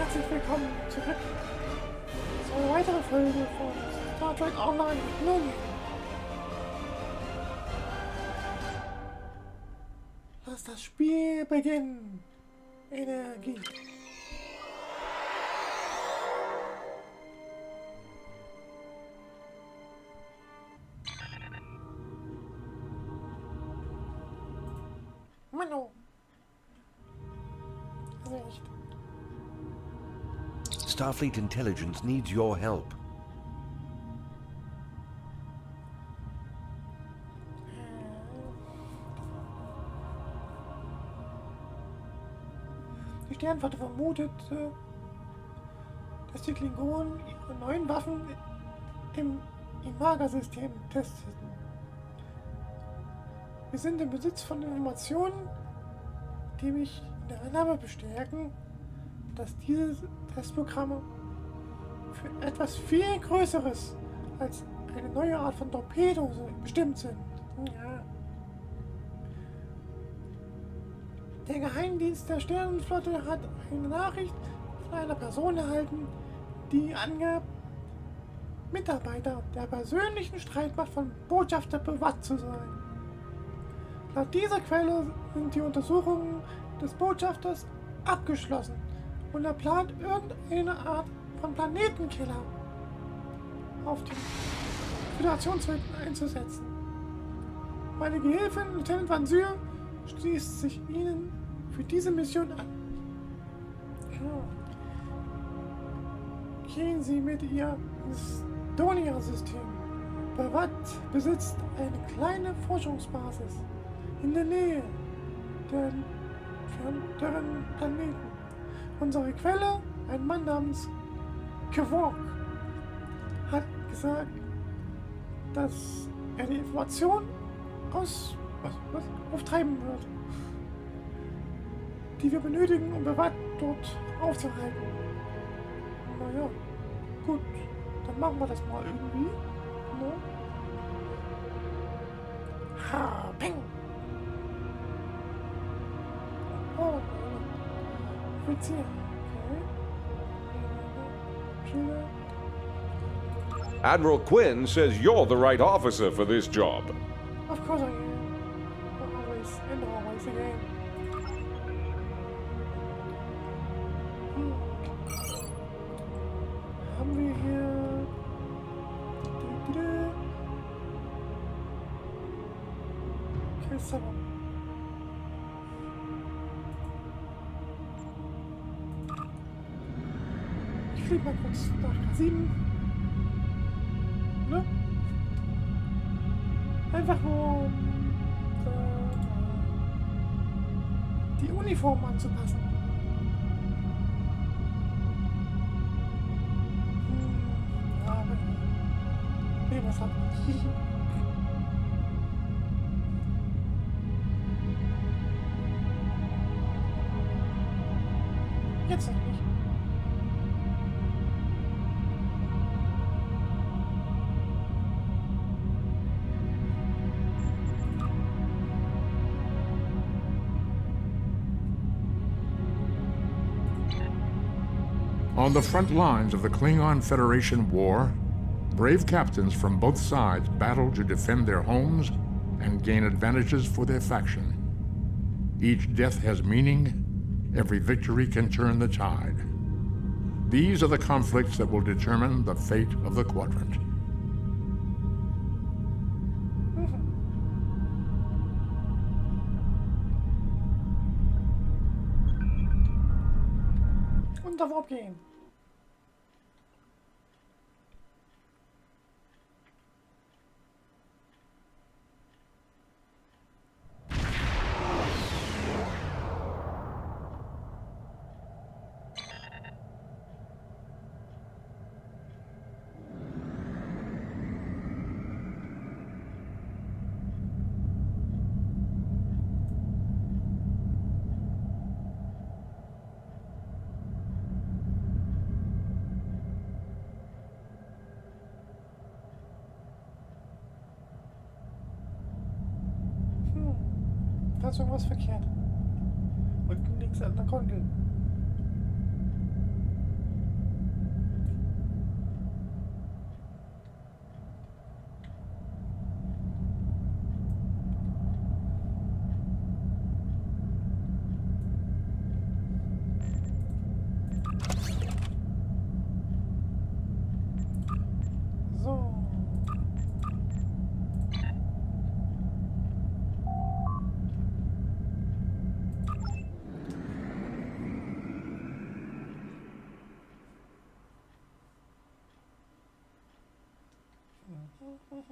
Herzlich willkommen zurück zu einer weiteren Folge von Star Trek Online mit Nun. Lass das Spiel beginnen. Energie. Mano. Also nicht. Starfleet intelligence needs your help. Die Sternflotte vermutet, dass die Klingonen ihre neuen Waffen im Imaga-System testeten. Wir sind im Besitz von Informationen, die mich in der Annahme bestärken, dass diese Testprogramme für etwas viel Größeres als eine neue Art von Torpedo bestimmt sind. Ja. Der Geheimdienst der Sternenflotte hat eine Nachricht von einer Person erhalten, die angab, Mitarbeiter der persönlichen Streitmacht von Botschafter Bewatt zu sein. Laut dieser Quelle sind die Untersuchungen des Botschafters abgeschlossen und er plant irgendeine Art von Planetenkiller auf den Föderationswelten einzusetzen. Meine Gehilfin, Lieutenant Van Syr, schließt sich Ihnen für diese Mission an. Gehen Sie mit ihr ins Donia-System. Bewatt besitzt eine kleine Forschungsbasis in der Nähe deren Planeten. Unsere Quelle, ein Mann namens Quark, hat gesagt, dass er die Information auftreiben wird, die wir benötigen, um Bewatt dort aufzuhalten. Naja, gut, dann machen wir das mal irgendwie. Ne? Ha, ping! Oh, Offizier. Okay. Admiral Quinn says you're the right officer for this job. Of course I am. Always and always again. Haben wir hier... Christopher. Ich fliege mal kurz nach K7. Ne? Einfach nur um die Uniform anzupassen. Ja, aber nee, was hat jetzt noch nicht. On the front lines of the Klingon Federation war, brave captains from both sides battle to defend their homes and gain advantages for their faction. Each death has meaning, every victory can turn the tide. These are the conflicts that will determine the fate of the quadrant. Und darauf gehen. Da ist irgendwas verkehrt. Unten links an der Gondel.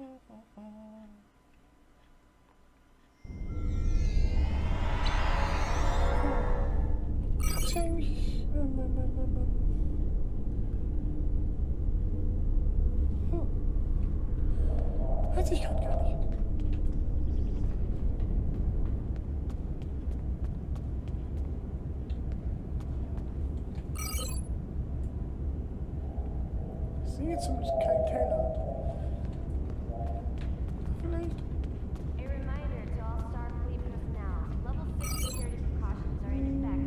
Gab's ja eigentlich... Weiß ich gerade gar nicht. Ich sehe zumindest keinen Taylor. Vielleicht? A reminder to all Starfleet personnel. Level 6 security precautions are in effect by order of Starfleet Command. Nein.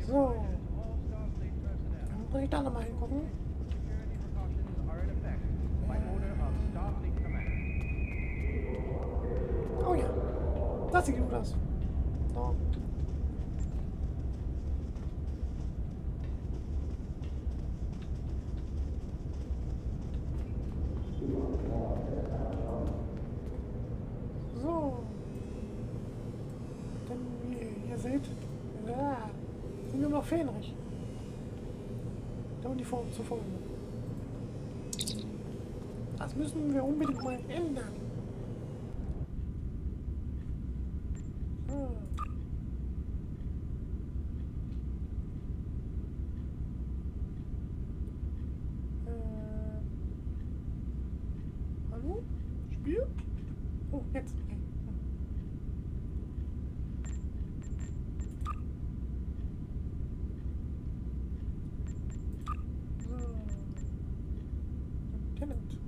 So. Dann muss ich da nochmal hingucken. Oh ja. Das sieht gut aus. So. So. Denn wie ihr seht, sind wir noch fehlerig. Der Uniform zu folgen. Das müssen wir unbedingt mal ändern. So. Hallo? Spiel? Oh, jetzt. Okay. So. Lieutenant.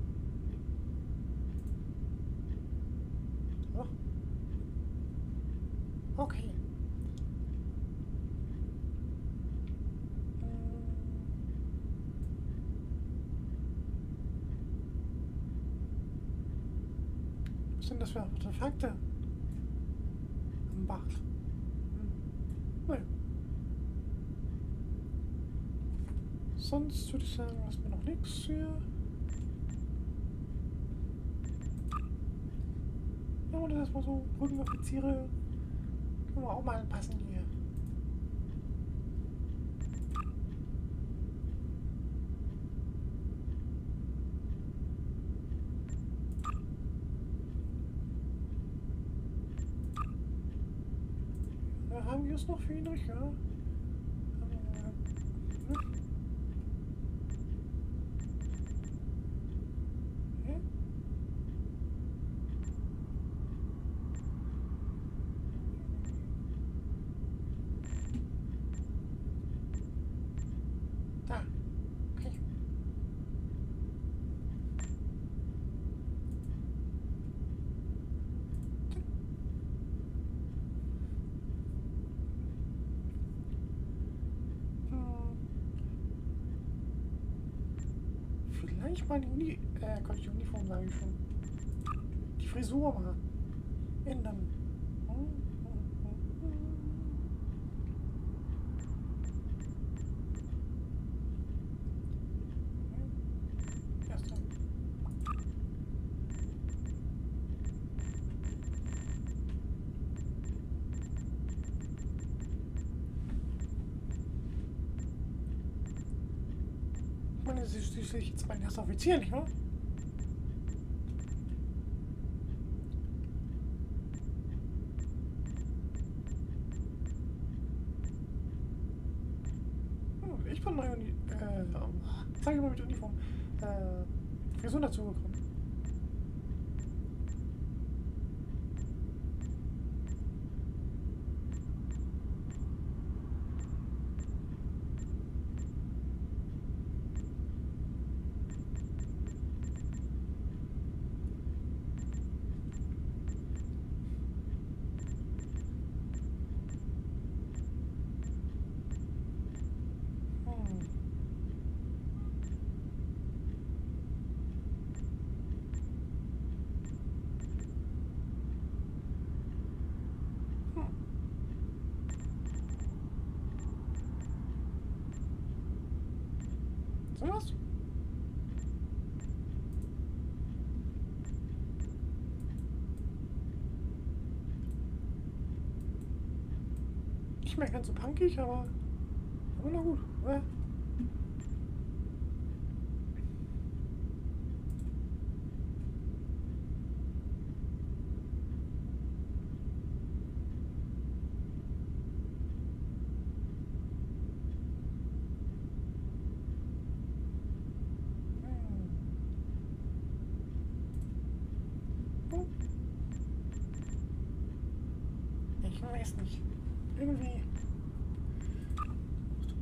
Oh. Okay. Was sind das für Artefakte? Am Bach. Naja. Sonst würde ich sagen, lassen wir noch nichts hier. Ja, und das mal so Brückenoffiziere können wir auch mal anpassen hier. Haben wir es noch für ihn durch, ja? Okay. Da. Okay. Vielleicht mal die die Uniform, sage ich schon. Die Frisur mal ändern. Erst dann. Ich meine, das ist schließlich jetzt mein erster Offizier, nicht wahr? Ich bin neu zeige ich mal mit Uniform. Frisur dazugekommen. So was? Nicht mehr ganz so punkig, aber noch gut, oder? Ich weiß nicht. Irgendwie.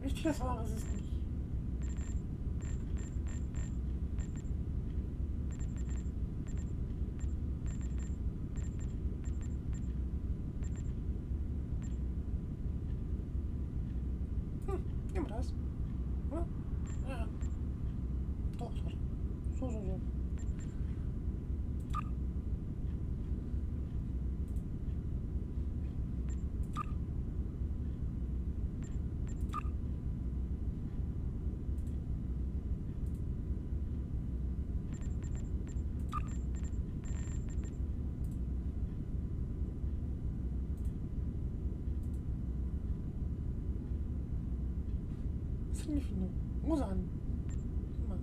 Richtig, das war es nicht. Nehmen wir das. Oder? Ja. Doch. So. Was sind die für eine Hose an? Guck mal.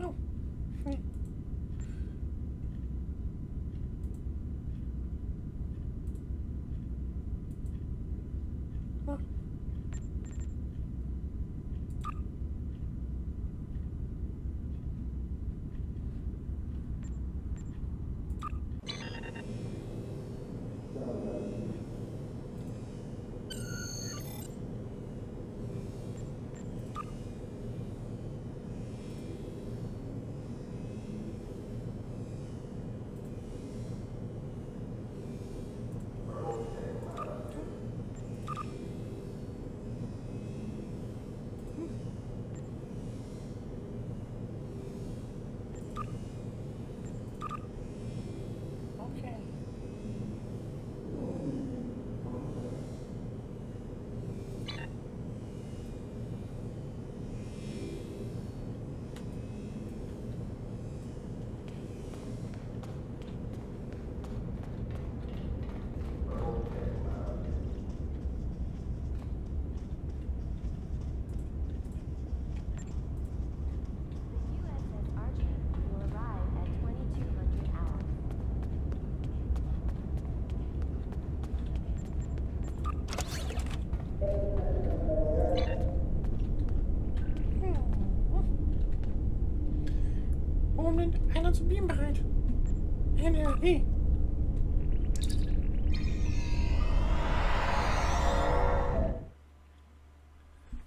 Oh. Nee. Ah. Okay. The USS Archie will arrive at 2200 hours. Moment, einer zum Beam bereit. NRW.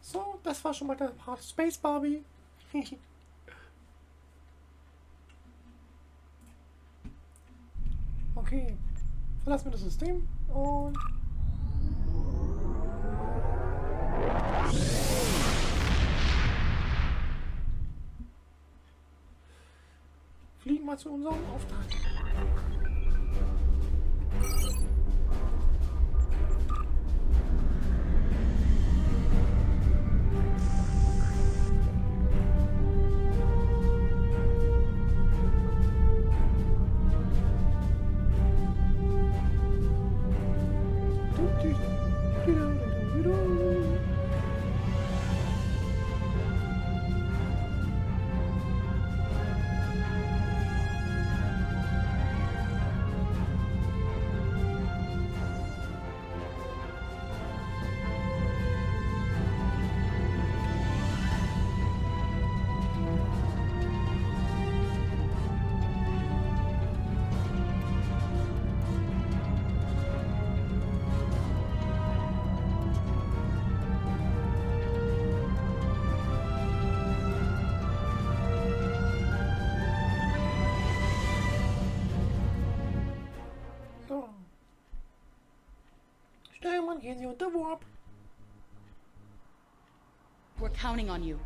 So, das war schon mal der Part Space Barbie. Okay, verlassen wir das System und fliegen mal zu unserem Auftrag. dann gehen sie unter Warp. We're counting on you.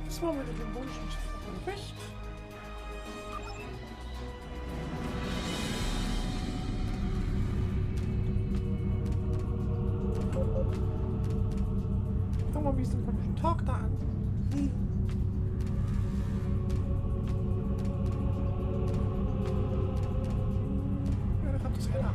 Das war mit dem symbolischen Schiff recht. Schau mal, wie es den komischen Talk da an. Ja, da kommt das heller.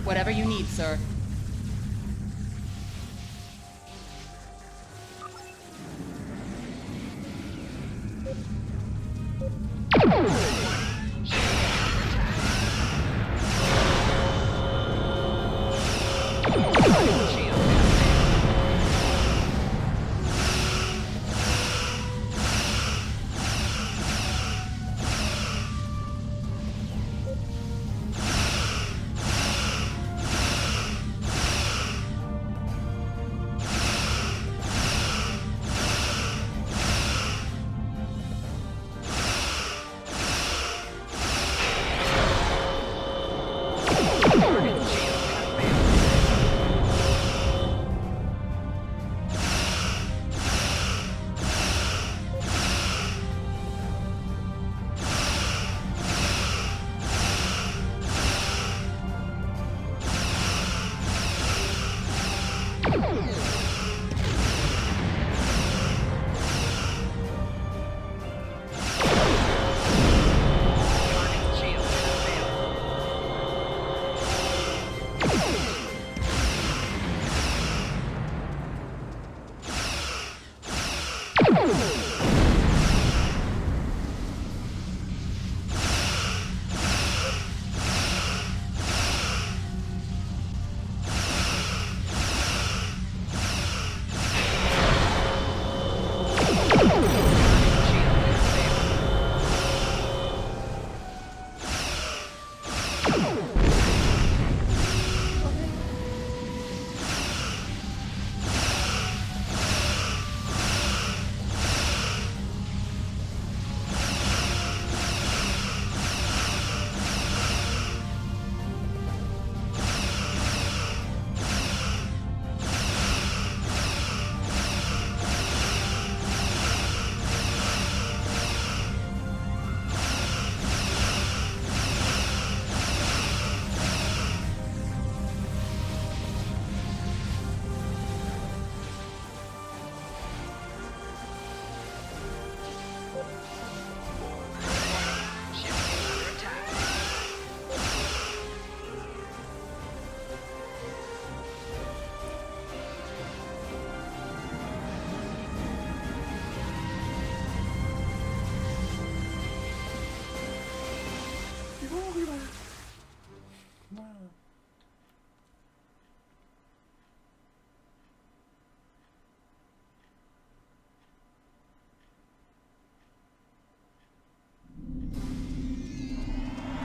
Whatever you need, sir.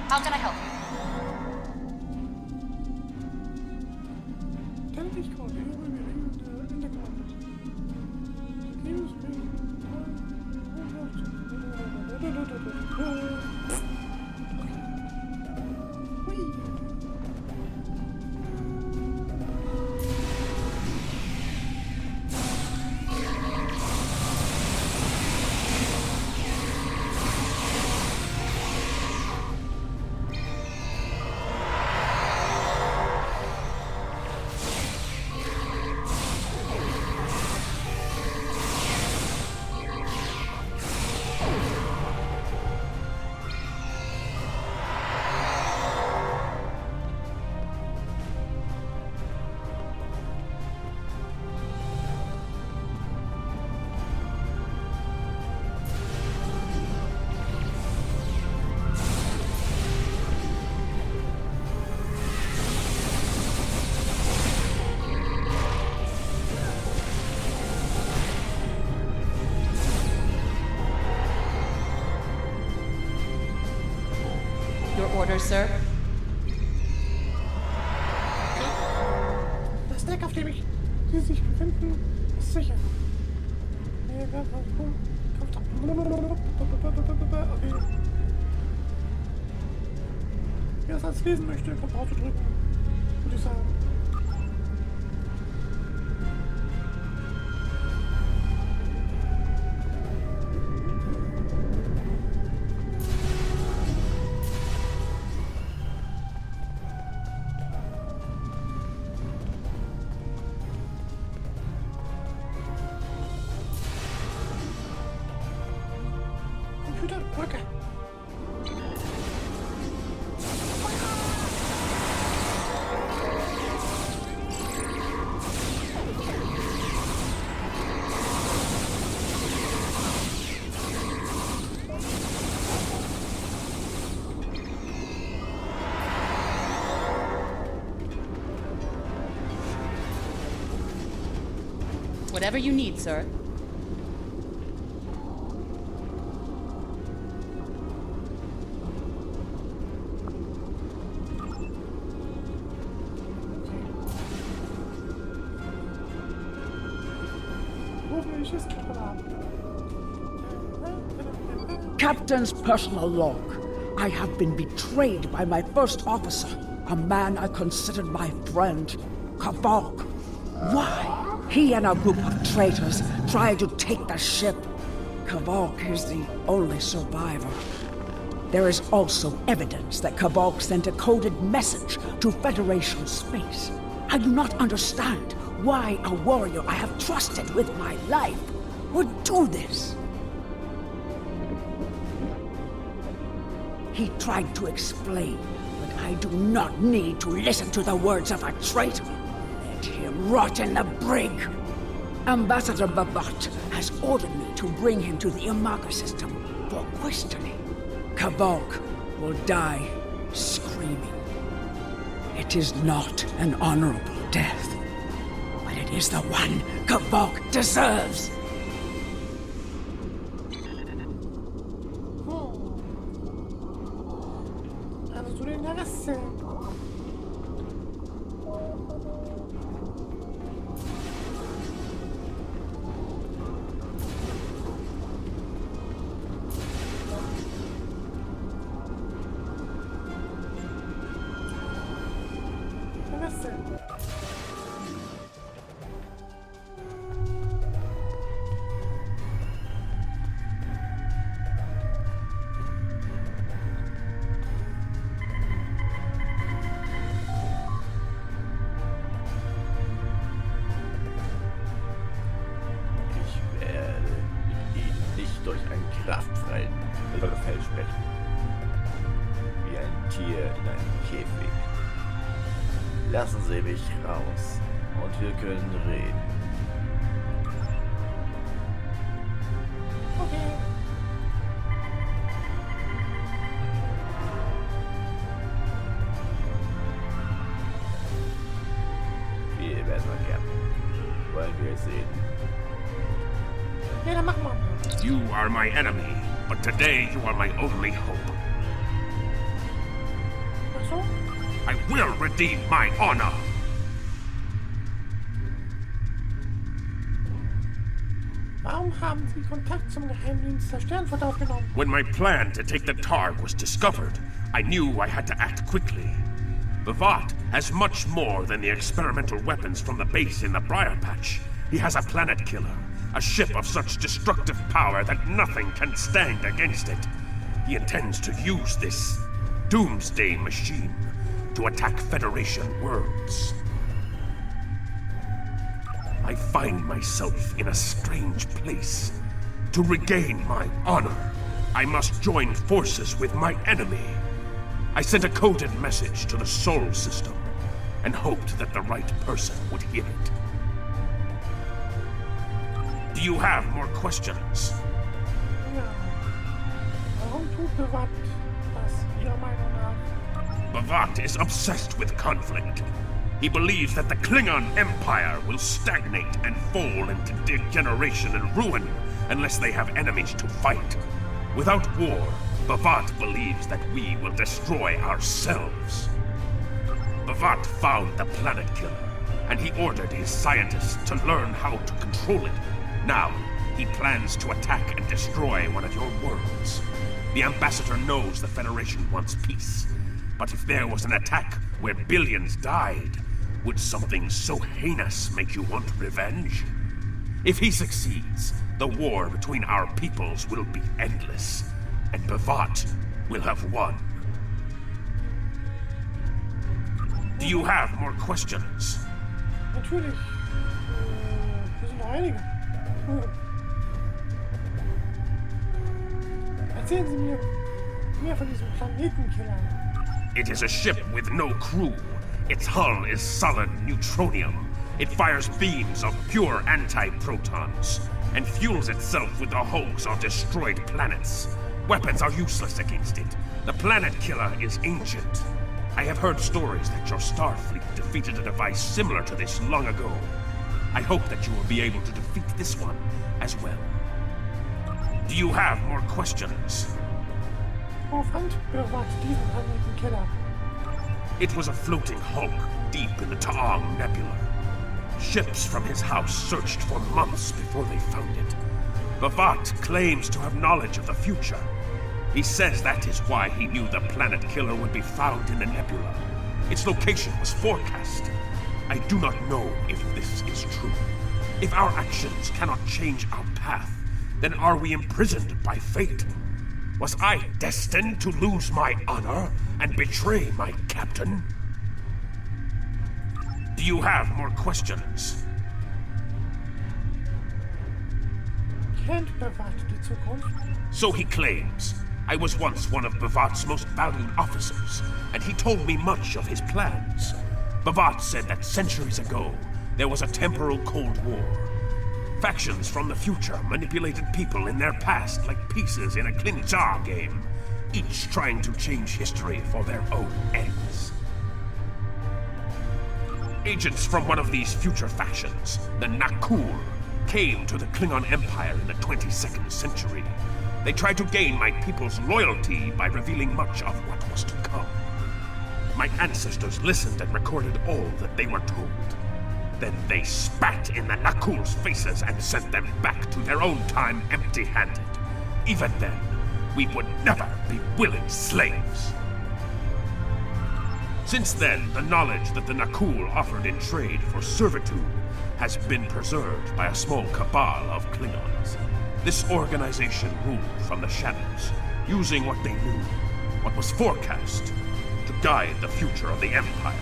How can I help you? Stell dich vor, Your order, sir? Das Deck, auf dem Sie sich befinden, ist sicher. Okay. Wer es als lesen möchte, kann Pause drücken, würde ich sagen. Computerbrücke. Whatever you need, sir. Captain's personal log. I have been betrayed by my first officer, a man I considered my friend, Kavok. Why? He and a group of traitors tried to take the ship. Kavok is the only survivor. There is also evidence that Kavok sent a coded message to Federation space. I do not understand why a warrior I have trusted with my life would do this. He tried to explain, but I do not need to listen to the words of a traitor. Let him rot in the brig. Ambassador Babat has ordered me to bring him to the Imaga system for questioning. Kavok will die screaming. It is not an honorable death, but it is the one Kavok deserves. Also zu den Rassen. Durch einen kraftvollen Befehl sprechen. Wie ein Tier in einem Käfig. Lassen Sie mich raus und wir können reden. Okay. Viel besser, Captain. Wollen wir es sehen? Ja, dann machen wir. You are my enemy, but today you are my only hope. Ach so? I will redeem my honor. Warum haben Sie Kontakt zum Geheimdienst der Sternenflotte aufgenommen? When my plan to take the Targ was discovered, I knew I had to act quickly. Bavat has much more than the experimental weapons from the base in the Briar Patch. He has a planet killer, a ship of such destructive power that nothing can stand against it. He intends to use this doomsday machine to attack Federation worlds. I find myself in a strange place. To regain my honor, I must join forces with my enemy. I sent a coded message to the Sol system and hoped that the right person would hear it. Do you have more questions? Ja. Warum tut Bavat das, Ihrer Meinung nach? Bavat is obsessed with conflict. He believes that the Klingon Empire will stagnate and fall into degeneration and ruin unless they have enemies to fight. Without war, Bavat believes that we will destroy ourselves. Bavat found the Planet Killer, and he ordered his scientists to learn how to control it. Now, he plans to attack and destroy one of your worlds. The Ambassador knows the Federation wants peace, but if there was an attack where billions died, would something so heinous make you want revenge? If he succeeds, the war between our peoples will be endless, and Bavat will have won. Do you have more questions? Natürlich. Wir sind noch einige. Erzählen Sie mir mehr von diesem Planetenkiller. It is a ship with no crew. Its hull is solid neutronium. It fires beams of pure anti-protons and fuels itself with the hulks of destroyed planets. Weapons are useless against it. The Planet Killer is ancient. I have heard stories that your Starfleet defeated a device similar to this long ago. I hope that you will be able to defeat this one as well. Do you have more questions? Wo fand Bavat diesen Planetenkiller? It was a floating hulk deep in the Taang Nebula. Ships from his house searched for months before they found it. Bavat claims to have knowledge of the future. He says that is why he knew the Planet Killer would be found in the nebula. Its location was forecast. I do not know if this is true. If our actions cannot change our path, then are we imprisoned by fate? Was I destined to lose my honor and betray my captain? Do you have more questions? Kennt Bavat die Zukunft? So he claims. I was once one of Bavat's most valued officers, and he told me much of his plans. Bavat said that centuries ago, there was a temporal Cold War. Factions from the future manipulated people in their past like pieces in a Klinjar game, each trying to change history for their own ends. Agents from one of these future factions, the Nakul, came to the Klingon Empire in the 22nd century. They tried to gain my people's loyalty by revealing much of what was to come. My ancestors listened and recorded all that they were told. Then they spat in the Nakul's faces and sent them back to their own time empty-handed. Even then, we would never be willing slaves. Since then, the knowledge that the Nakul offered in trade for servitude has been preserved by a small cabal of Klingons. This organization ruled from the shadows, using what they knew, what was forecast, to guide the future of the Empire.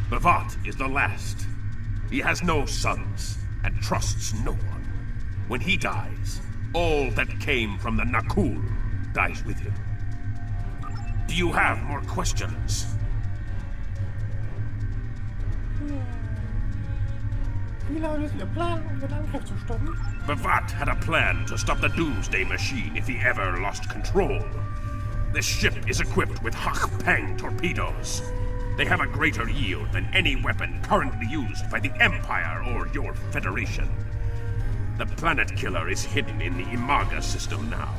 Bavat is the last. He has no sons, and trusts no one. When he dies, all that came from the Nakul dies with him. Do you have more questions? Wie lautet Ihr Plan, den Angriff zu stoppen? Bavat had a plan to stop the Doomsday Machine if he ever lost control. This ship is equipped with Hak-Pang torpedoes. They have a greater yield than any weapon currently used by the Empire or your Federation. The Planet Killer is hidden in the Imaga system now.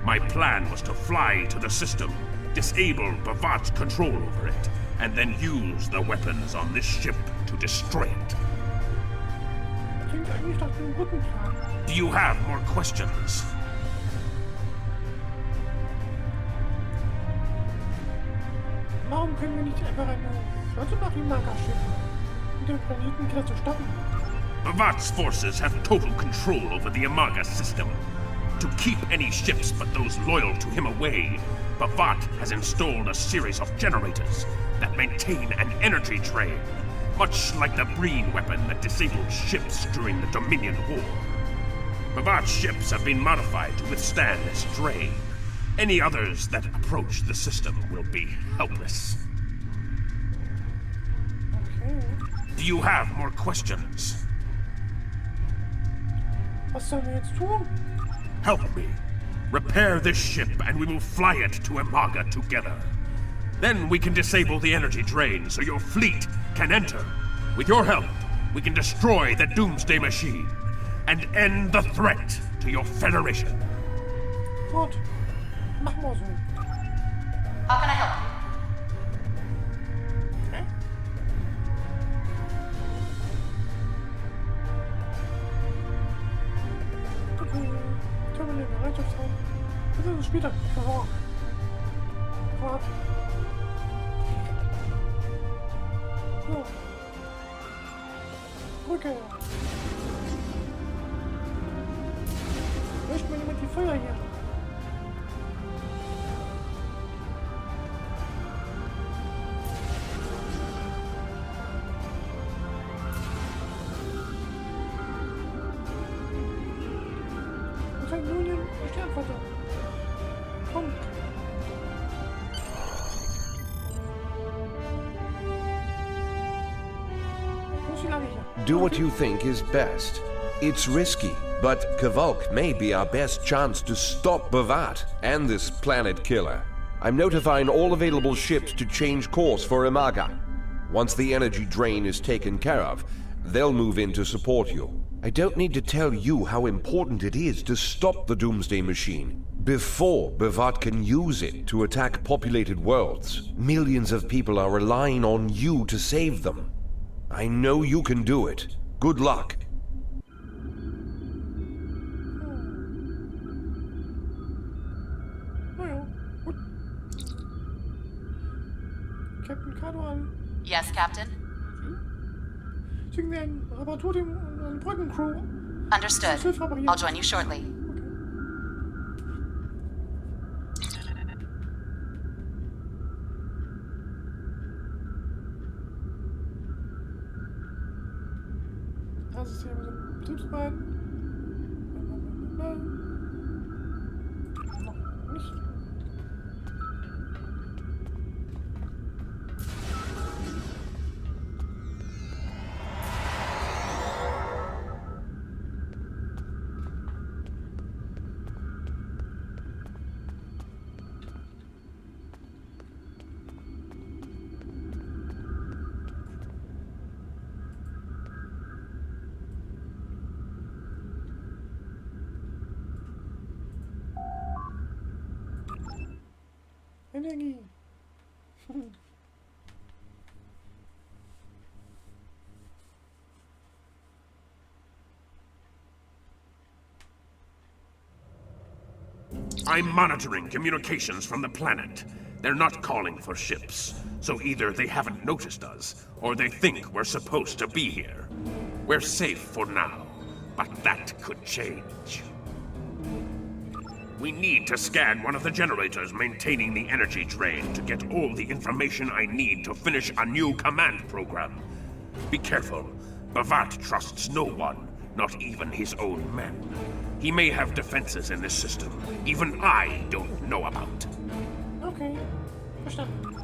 My plan was to fly to the system, disable Bavat's control over it, and then use the weapons on this ship to destroy it. Klingt eigentlich nach einem guten Plan. Do you have more questions? Warum können wir nicht einfach eine Flotte nach Imaga schicken, um den Planetenkiller zu stoppen? Bavat's forces have total control over the Imaga system. To keep any ships but those loyal to him away, Bavat has installed a series of generators that maintain an energy drain, much like the Breen weapon that disabled ships during the Dominion War. Bavat's ships have been modified to withstand this drain. Any others that approach the system will be helpless. Okay. Do you have more questions? Was sollen wir jetzt tun? Help me. Repair this ship and we will fly it to Imaga together. Then we can disable the energy drain so your fleet can enter. With your help, we can destroy the Doomsday Machine and end the threat to your Federation. Gut. Machen wir so. How can I help you? Okay. Okay. Terminal Bereitschaftsraum. Das ist später. Versorgt. Warte. So. Brücke. Löscht mir jemand die Feuer hier? Sternflotte. Komm. Wo ist die Lage hier? Do what you think is best. It's risky, but Kavok may be our best chance to stop Bavat and this Planetenkiller. I'm notifying all available ships to change course for Imaga. Once the energy drain is taken care of, they'll move in to support you. I don't need to tell you how important it is to stop the Doomsday Machine before Bavat can use it to attack populated worlds. Millions of people are relying on you to save them. I know you can do it. Good luck. Naja, gut. Captain Cardwell. Yes, Captain? Schicken wir ein Reparaturteam und eine Brückencrew. Understood. I'll join you shortly. Das ist hier mit Betriebsbereit. Noch nicht. Energie. I'm monitoring communications from the planet. They're not calling for ships, so either they haven't noticed us, or they think we're supposed to be here. We're safe for now, but that could change. We need to scan one of the generators maintaining the energy drain to get all the information I need to finish a new command program. Be careful. Bavat trusts no one, not even his own men. He may have defenses in this system even I don't know about. Okay, verstanden.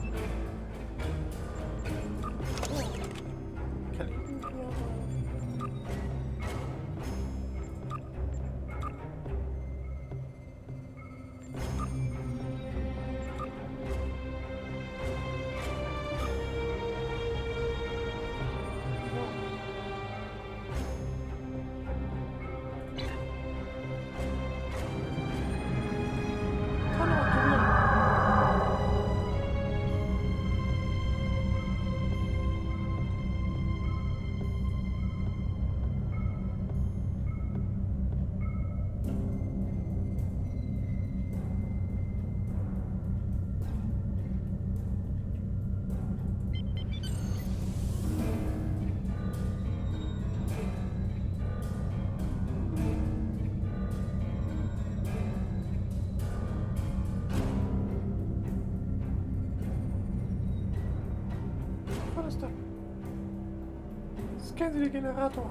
Muster. Scannen Sie den Generator.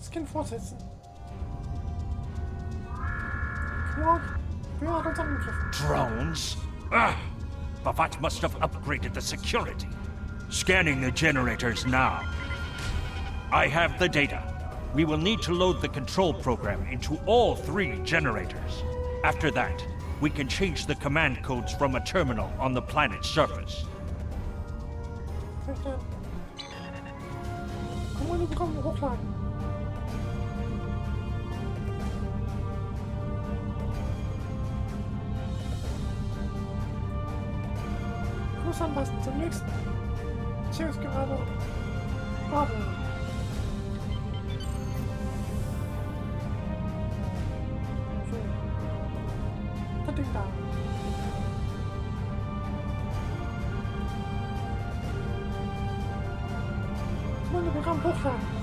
Scan fortsetzen. Quark, wer hat uns angegriffen? Drones? Ah! Bavat must have upgraded the security. Scanning the generators now. I have the data. We will need to load the control program into all 3 generators. After that, we can change the command codes from a terminal on the planet's surface. Verstanden. Kommando hochladen. Kurs anpassen zum nächsten. Beziehungsgerade. Bravo. So. Das Ding da. Programm hochladen.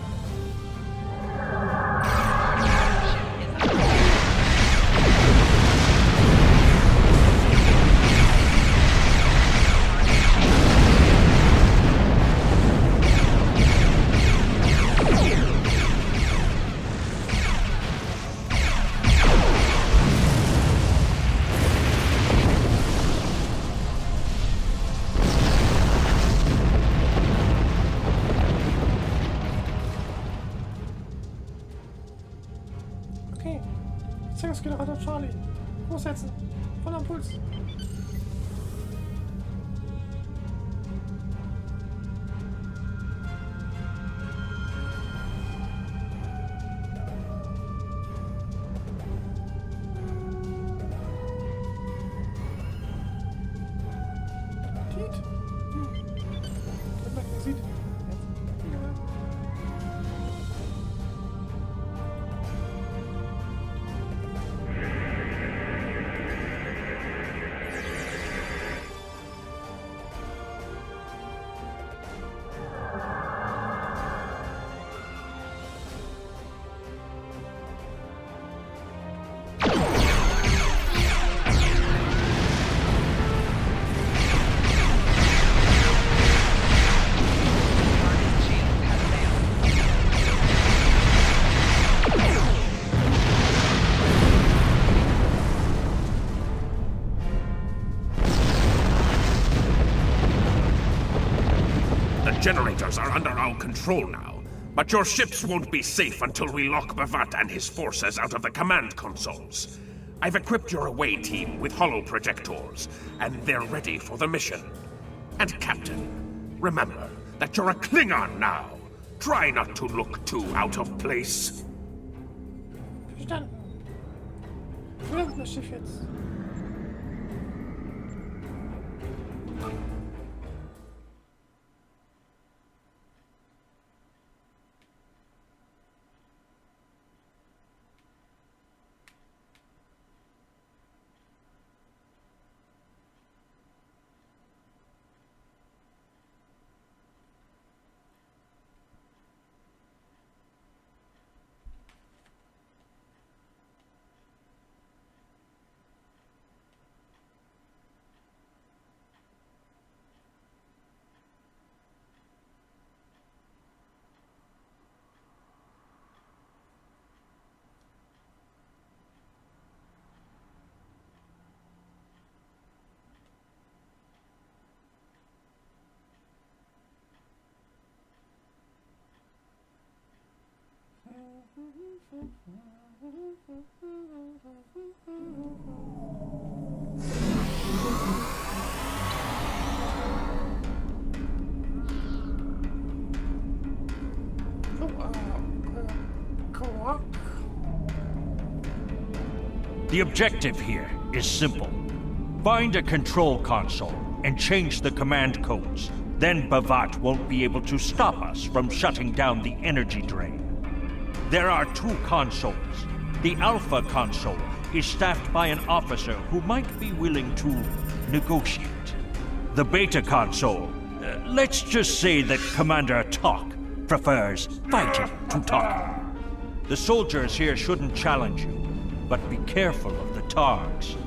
Okay. Beziehungsgenerator Charlie. Hochsetzen. Voller Puls. Magnet? Der Magnesit. Generators are under our control now, but your ships won't be safe until we lock Bavat and his forces out of the command consoles. I've equipped your away team with holo projectors, and they're ready for the mission. And Captain, remember that you're a Klingon now. Try not to look too out of place. Verstanden. Wo ist das Schiff jetzt? The objective here is simple. Find a control console and change the command codes. Then Bavat won't be able to stop us from shutting down the energy drain. There are 2 consoles. The Alpha console is staffed by an officer who might be willing to negotiate. The Beta console, let's just say that Commander Talk prefers fighting to talking. The soldiers here shouldn't challenge you, but be careful of the Targs.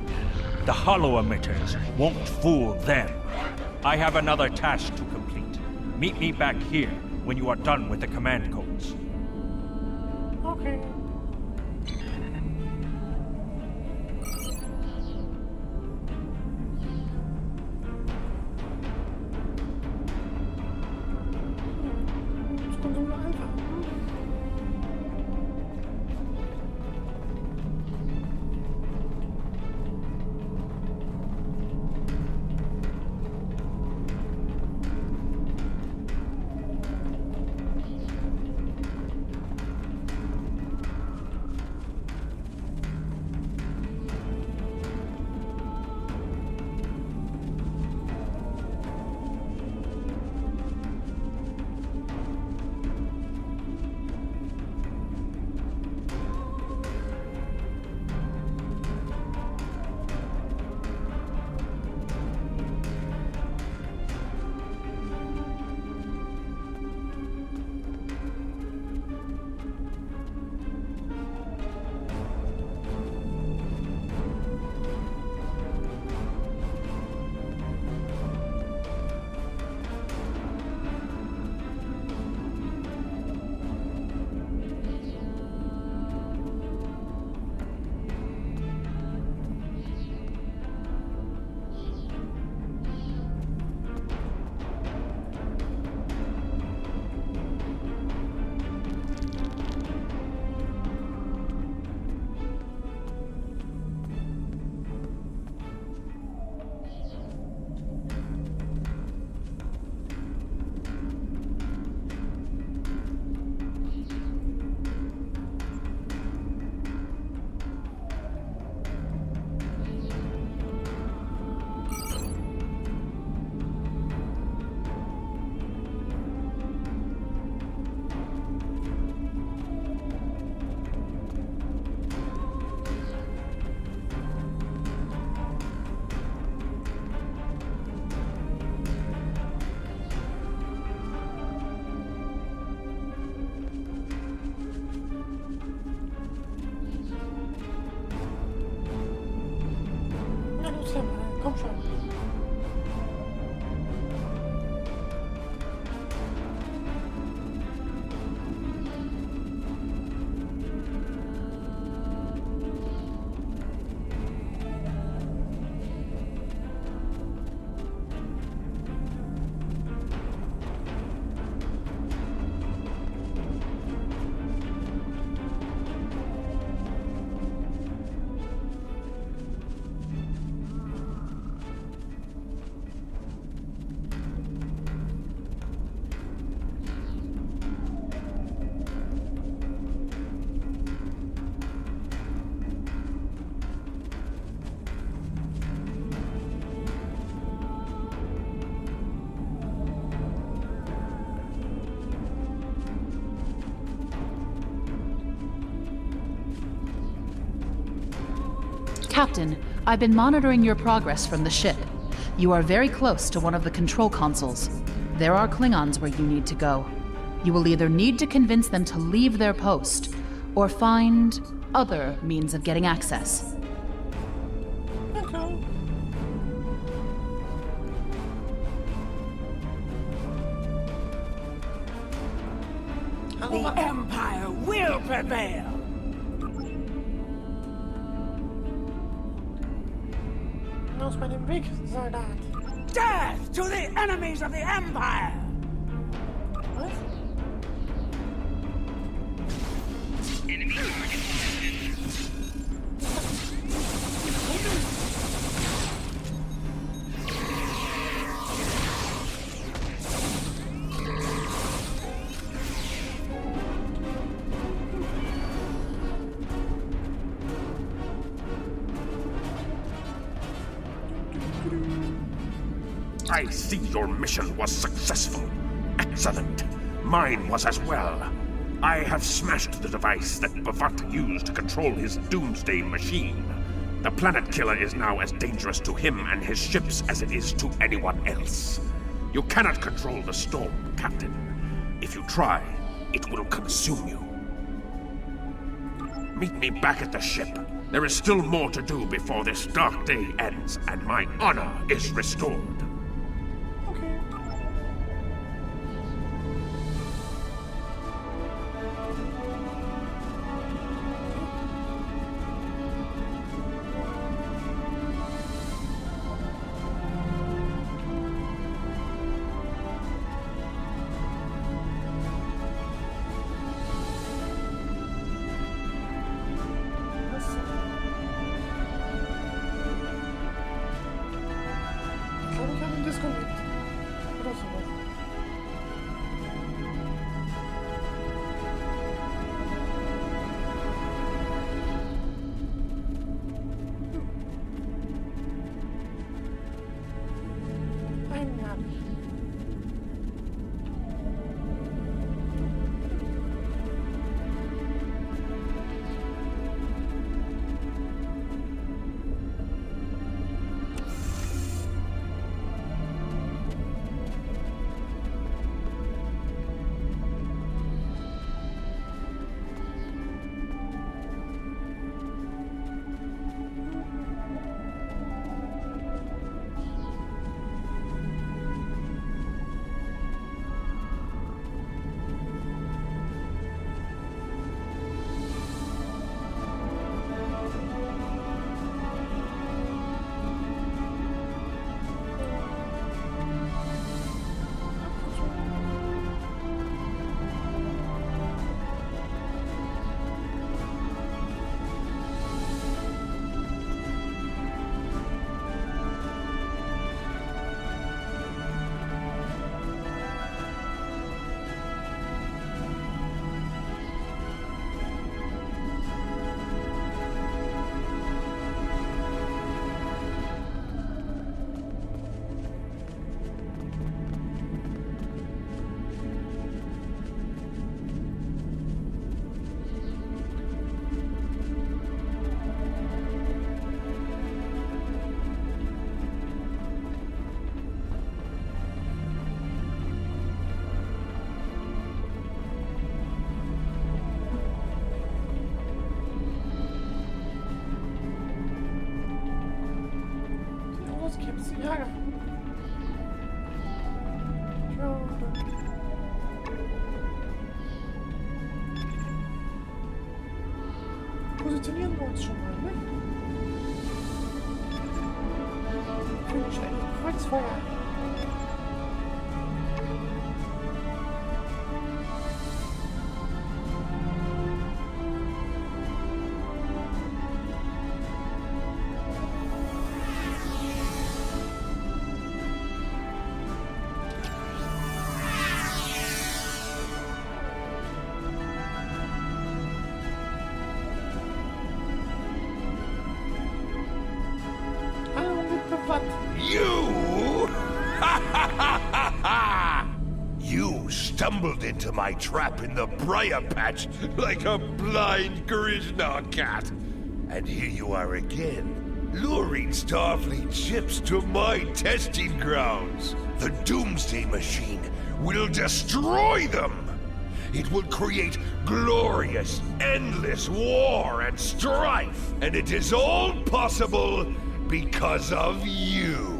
The hollow emitters won't fool them. I have another task to complete. Meet me back here when you are done with the command codes. Okay. Konsole Alpha. Komm schon. Captain, I've been monitoring your progress from the ship. You are very close to one of the control consoles. There are Klingons where you need to go. You will either need to convince them to leave their post, or find other means of getting access. Okay. The Empire will prevail! Aus meinem Weg, Soldat. Death to the enemies of the Empire! Was? Enemy target spotted. I see your mission was successful. Excellent. Mine was as well. I have smashed the device that Bavat used to control his doomsday machine. The Planetkiller is now as dangerous to him and his ships as it is to anyone else. You cannot control the storm, Captain. If you try, it will consume you. Meet me back at the ship. There is still more to do before this dark day ends and my honor is restored. Okay. Ich glaube, ich habe ihn disconnect. Oder sowas. Einen habe ich. Gibt's Ärger. Ja, positionieren wir uns schon mal, ne? Finish ein Kreuzfeuer. You? You stumbled into my trap in the briar patch like a blind Krishna cat. And here you are again, luring Starfleet ships to my testing grounds. The Doomsday Machine will destroy them. It will create glorious, endless war and strife. And it is all possible because of you.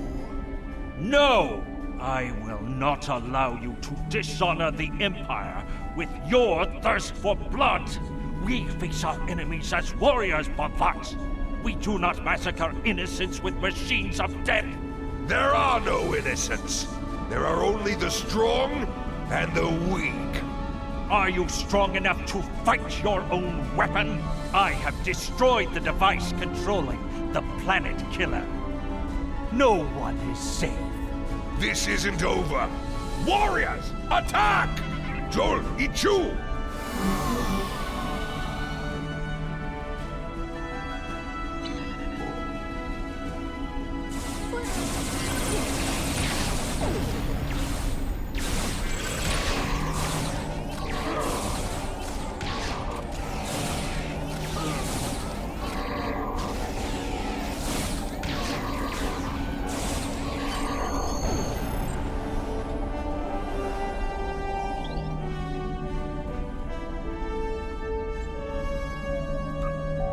No! I will not allow you to dishonor the Empire with your thirst for blood. We face our enemies as warriors, Bavat. We do not massacre innocents with machines of death. There are no innocents. There are only the strong and the weak. Are you strong enough to fight your own weapon? I have destroyed the device controlling the Planetkiller. No one is safe. This isn't over. Warriors, attack! Joel, Ichu!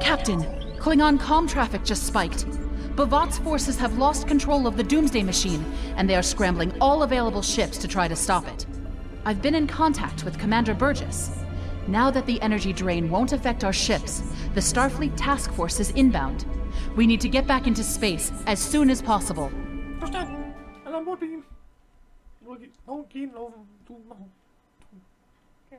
Captain, Klingon comm traffic just spiked. Bavat's forces have lost control of the Doomsday Machine, and they are scrambling all available ships to try to stop it. I've been in contact with Commander Burgess. Now that the energy drain won't affect our ships, the Starfleet task force is inbound. We need to get back into space as soon as possible. Verstanden. Alle an Bord mit ihm. Nur gehen, laufen, tun, machen. Tun. Ja.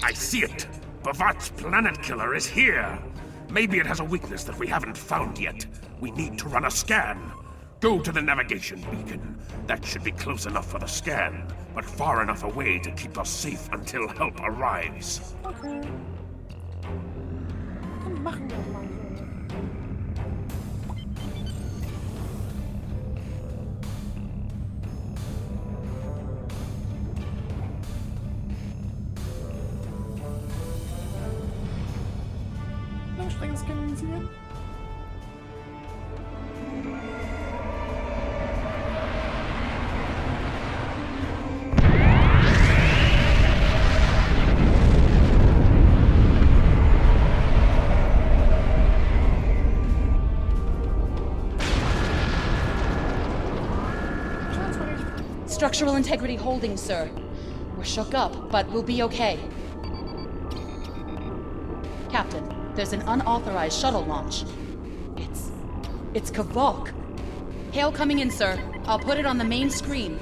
I see it! Bavat's Planetenkiller is here! Maybe it has a weakness that we haven't found yet. We need to run a scan. Go to the navigation beacon. That should be close enough for the scan, but far enough away to keep us safe until help arrives. Okay. Dann machen wir das mal so. Langstrecken scannieren. Structural integrity holding, sir. We're shook up, but we'll be okay. Captain, there's an unauthorized shuttle launch. It's Kavok. Hail coming in, sir. I'll put it on the main screen.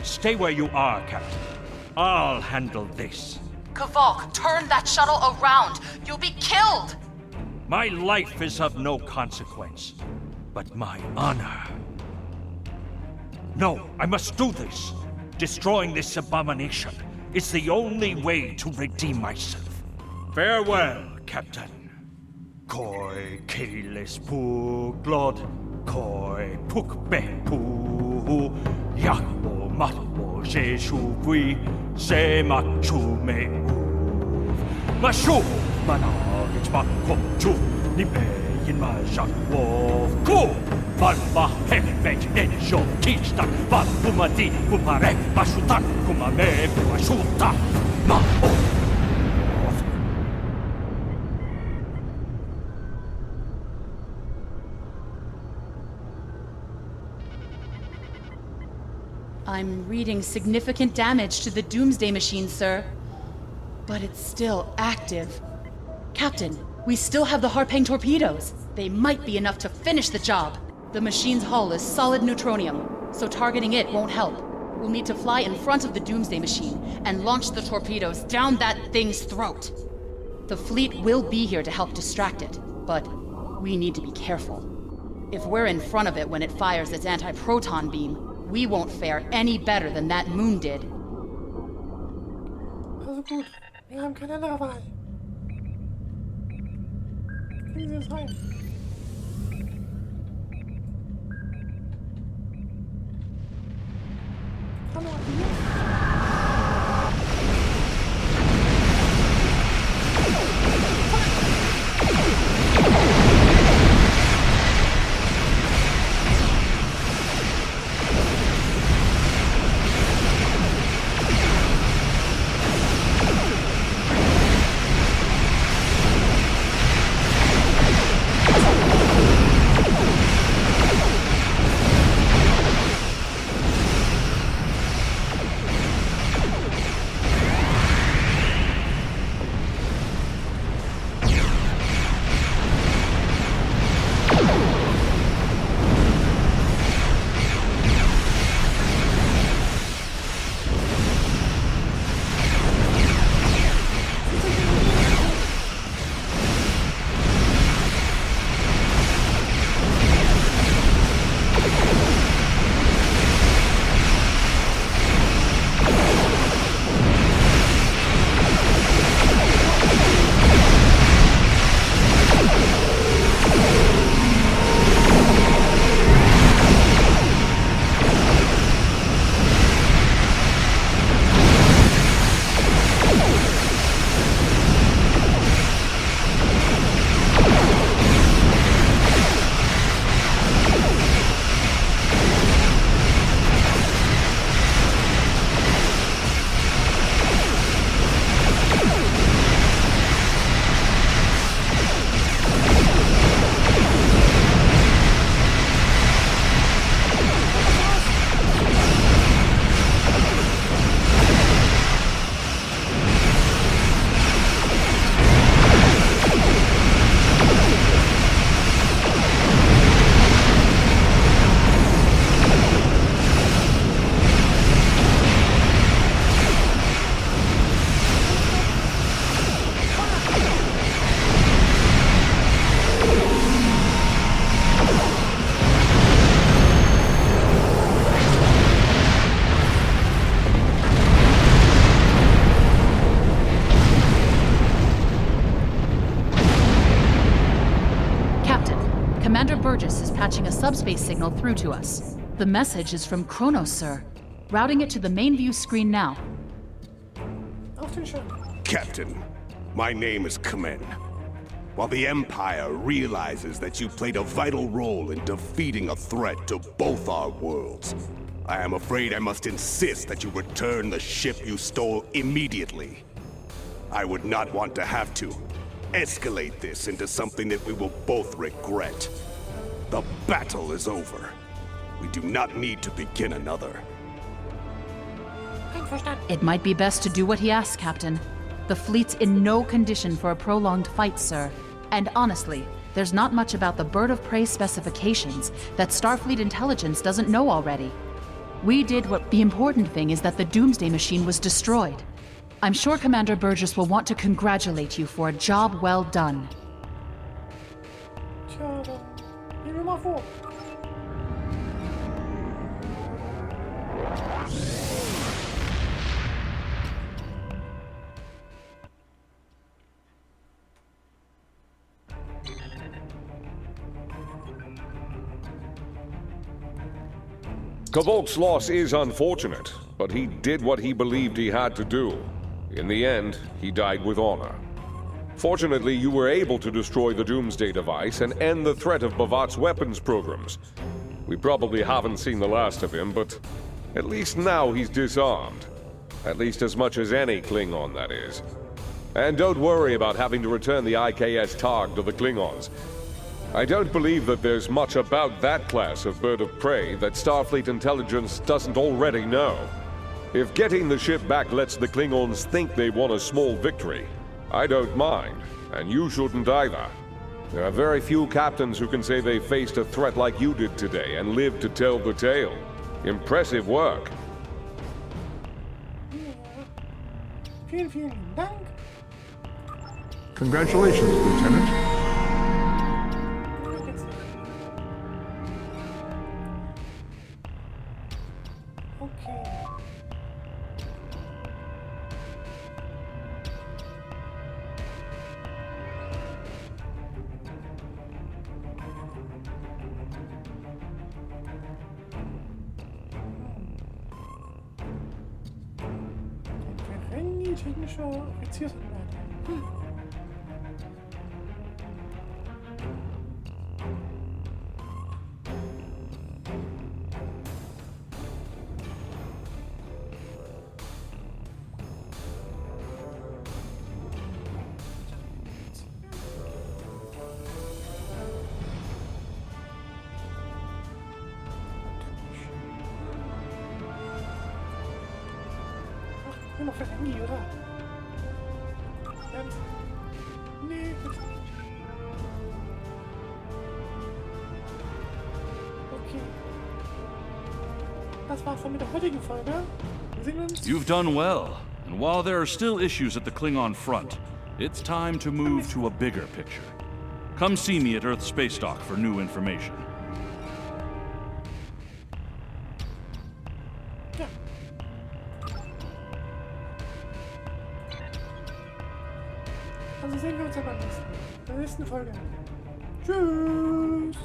Stay where you are, Captain. I'll handle this. Kavok, turn that shuttle around. You'll be killed! My life is of no consequence, but my honor. No, I must do this. Destroying this abomination is the only way to redeem myself. Farewell, Captain. Koi keles puglod, koi pukbe pu, yakbo matbo jeshuvi, se machume u. Mashu managits makochu, nipe in majak ku. Valva hevek enjo tista, valpumati pumare, mashutak kumame puashuta, ma. I'm reading significant damage to the Doomsday Machine, sir. But it's still active. Captain, we still have the Harpang torpedoes. They might be enough to finish the job. The machine's hull is solid neutronium, so targeting it won't help. We'll need to fly in front of the Doomsday Machine and launch the torpedoes down that thing's throat. The fleet will be here to help distract it, but we need to be careful. If we're in front of it when it fires its anti-proton beam, we won't fare any better than that moon did. Also gut, wir haben keine andere Wahl. Kriegen Sie es rein. Hallo, Commander Burgess is patching a subspace signal through to us. The message is from Kronos, sir. Routing it to the main view screen now. Auf den Schirm. Captain, my name is Kamen. While the Empire realizes that you played a vital role in defeating a threat to both our worlds, I am afraid I must insist that you return the ship you stole immediately. I would not want to have to escalate this into something that we will both regret. The battle is over. We do not need to begin another. Einverstanden. It might be best to do what he asks, Captain. The fleet's in no condition for a prolonged fight, sir. And honestly, there's not much about the Bird of Prey specifications that Starfleet intelligence doesn't know already. We did what the important thing is that the Doomsday Machine was destroyed. I'm sure Commander Burgess will want to congratulate you for a job well done. Tja, dann gehen wir mal vor. Kvolk's loss is unfortunate, but he did what he believed he had to do. In the end, he died with honor. Fortunately, you were able to destroy the Doomsday device and end the threat of Bavat's weapons programs. We probably haven't seen the last of him, but at least now he's disarmed. At least as much as any Klingon, that is. And don't worry about having to return the IKS Targ to the Klingons. I don't believe that there's much about that class of bird of prey that Starfleet intelligence doesn't already know. If getting the ship back lets the Klingons think they won a small victory, I don't mind, and you shouldn't either. There are very few captains who can say they faced a threat like you did today and lived to tell the tale. Impressive work. Vielen, vielen Dank. Congratulations, Lieutenant. Okay. Befreien, technischer Offiziersanwalt. Nur noch Ferengi, oder? Ernst? Nee, bitte. Okay. Das war's dann mit der heutigen Folge. Wir sehen uns. You've done well. And while there are still issues at the Klingon front, it's time to move to a bigger picture. Come see me at Earth Space Dock for new information. Ja. Also sehen wir uns ja beim nächsten Mal. In der nächsten Folge. Tschüss.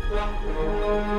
Wow.